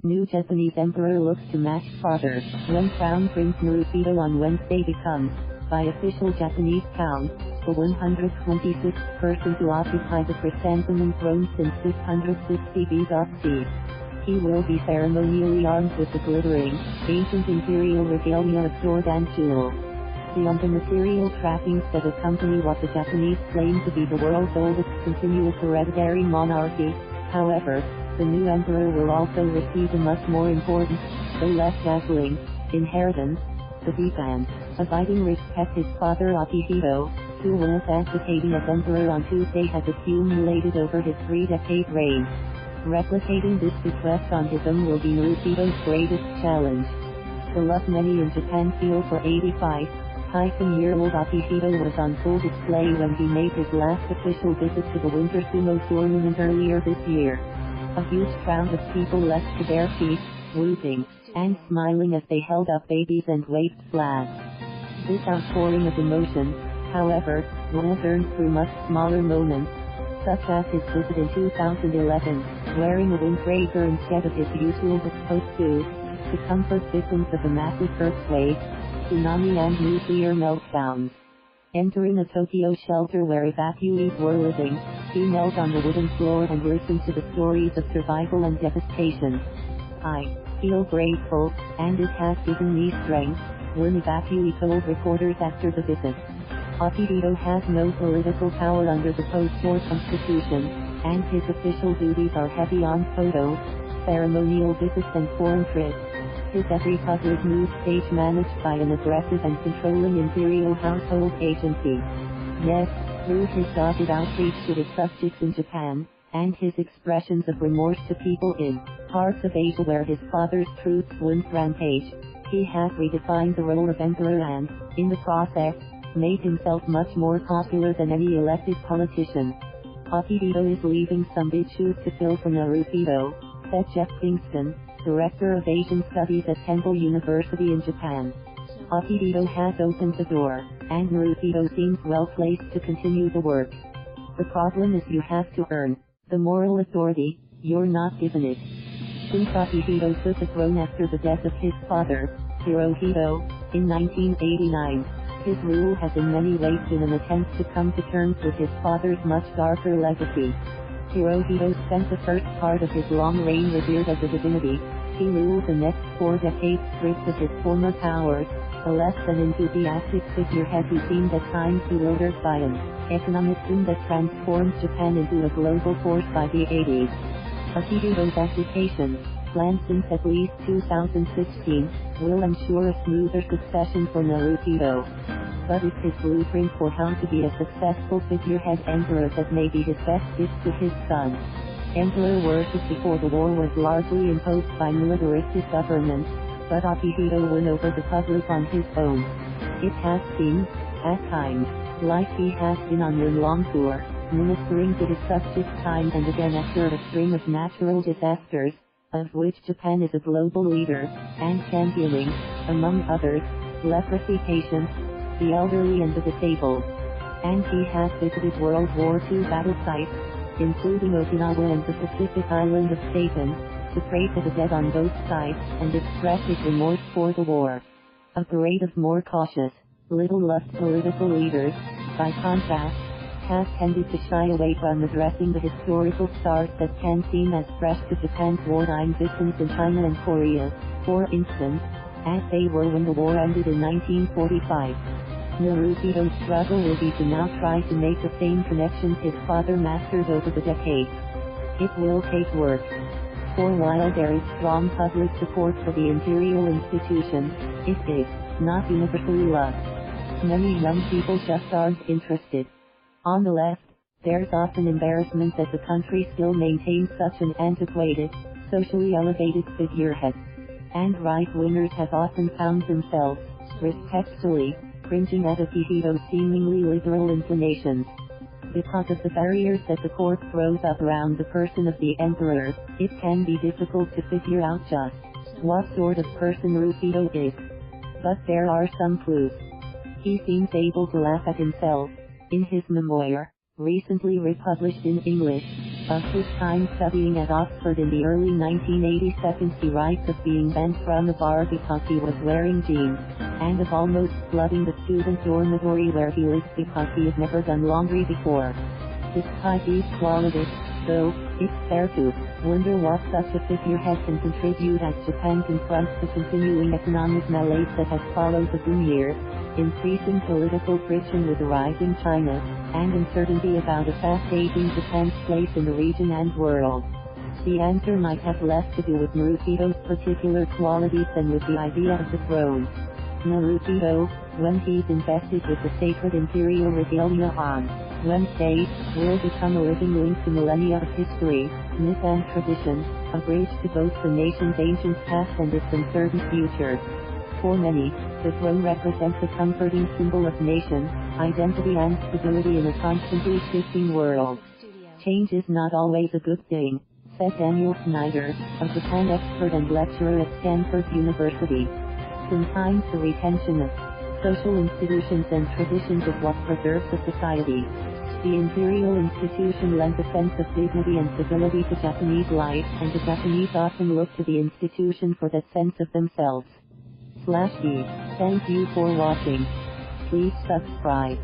New Japanese emperor looks to match father, when Crown Prince Naruhito on Wednesday becomes, by official Japanese count, the 126th person to occupy the Chrysanthemum Throne since 660 BC. He will be ceremonially armed with the glittering, ancient imperial regalia of sword and jewels. Beyond the material trappings that accompany what the Japanese claim to be the world's oldest continuous hereditary monarchy, however, the new emperor will also receive a much more important, though less dazzling, inheritance, the deep and abiding respect his father Akihito, who was abdicating as emperor on Tuesday, has accumulated over his 3-decade reign. Replicating this bequest on his own will be Naruhito's greatest challenge. The love many in Japan feel for 85-year-old Akihito was on full display when he made his last official visit to the winter sumo tournament earlier this year. A huge crowd of people leapt to their feet, whooping and smiling as they held up babies and waved flags. This outpouring of emotion, however, was earned through much smaller moments, such as his visit in 2011, wearing a windbreaker instead of his usual bespoke suit, to comfort victims of a massive earthquake, tsunami and nuclear meltdowns. Entering a Tokyo shelter where evacuees were living, he knelt on the wooden floor and listened to the stories of survival and devastation. "I feel grateful, and it has given me strength," one evacuee told reporters after the visit. Akihito has no political power under the postwar constitution, and his official duties are heavy on photos, ceremonial visits and foreign trips. His every public news stage managed by an aggressive and controlling Imperial Household Agency. Yes, through his dogged outreach to his subjects in Japan, and his expressions of remorse to people in parts of Asia where his father's troops once rampaged, he has redefined the role of emperor and, in the process, made himself much more popular than any elected politician. Akihito is leaving some big shoes to fill for Naruhito, said Jeff Kingston, Director of Asian Studies at Temple University in Japan. Akihito has opened the door, and Naruhito seems well placed to continue the work. The problem is you have to earn the moral authority, you're not given it. Since Akihito took the throne after the death of his father, Hirohito, in 1989, his rule has in many ways been an attempt to come to terms with his father's much darker legacy. Hirohito spent the first part of his long reign revered as a divinity. He ruled the next 4 decades stripped of his former powers, a less than enthusiastic figurehead who seemed at times bewildered by an economic boom that transformed Japan into a global force by the 80s. Akihito's abdication, planned since at least 2016, will ensure a smoother succession for Naruhito. But it's his blueprint for how to be a successful figurehead emperor that may be his best gift to his son. Emperor worship before the war was largely imposed by militaristic governments, but Akihito won over the public on his own. It has seemed, at times, like he has been on one long tour, ministering to his subjects time and again after a string of natural disasters, of which Japan is a global leader, and championing, among others, leprosy patients, the elderly and the disabled. And he has visited World War II battle sites, including Okinawa and the Pacific island of Satan, to pray to the dead on both sides and express his remorse for the war. A parade of more cautious, little-loved political leaders, by contrast, has tended to shy away from addressing the historical scars that can seem as fresh to Japan's wartime victims in China and Korea, for instance, as they were when the war ended in 1945. Naruhito's struggle will be to now try to make the same connections his father mastered over the decades. It will take work. For while there is strong public support for the imperial institution, it is not universally loved. Many young people just aren't interested. On the left, there's often embarrassment that the country still maintains such an antiquated, socially elevated figurehead. And right-wingers have often found themselves, respectfully, cringing at Akihito's seemingly liberal inclinations. Because of the barriers that the court throws up around the person of the emperor, it can be difficult to figure out just what sort of person Naruhito is. But there are some clues. He seems able to laugh at himself. In his memoir, recently republished in English, Of his time studying at Oxford in the early 1987s, he writes of being banned from the bar because he was wearing jeans, and of almost flooding the student dormitory where he lives because he had never done laundry before. Despite these qualities, though, it's fair to wonder what such a figurehead can contribute as Japan confronts the continuing economic malaise that has followed the boom years, increasing political friction with the rising China, and uncertainty about a fast-aging Japan's place in the region and world. The answer might have less to do with Naruhito's particular qualities than with the idea of the throne. Naruhito, when he's invested with the sacred imperial regalia on Wednesday, will become a living link to millennia of history, myth and tradition, a bridge to both the nation's ancient past and its uncertain future. For many, the throne represents a comforting symbol of nation, identity and stability in a constantly shifting world. Change is not always a good thing, said Daniel Snyder, a Japan expert and lecturer at Stanford University. Sometimes the retention of social institutions and traditions is what preserves a society. The imperial institution lent a sense of dignity and stability to Japanese life, and the Japanese often look to the institution for that sense of themselves. /D. Thank you for watching. Please subscribe.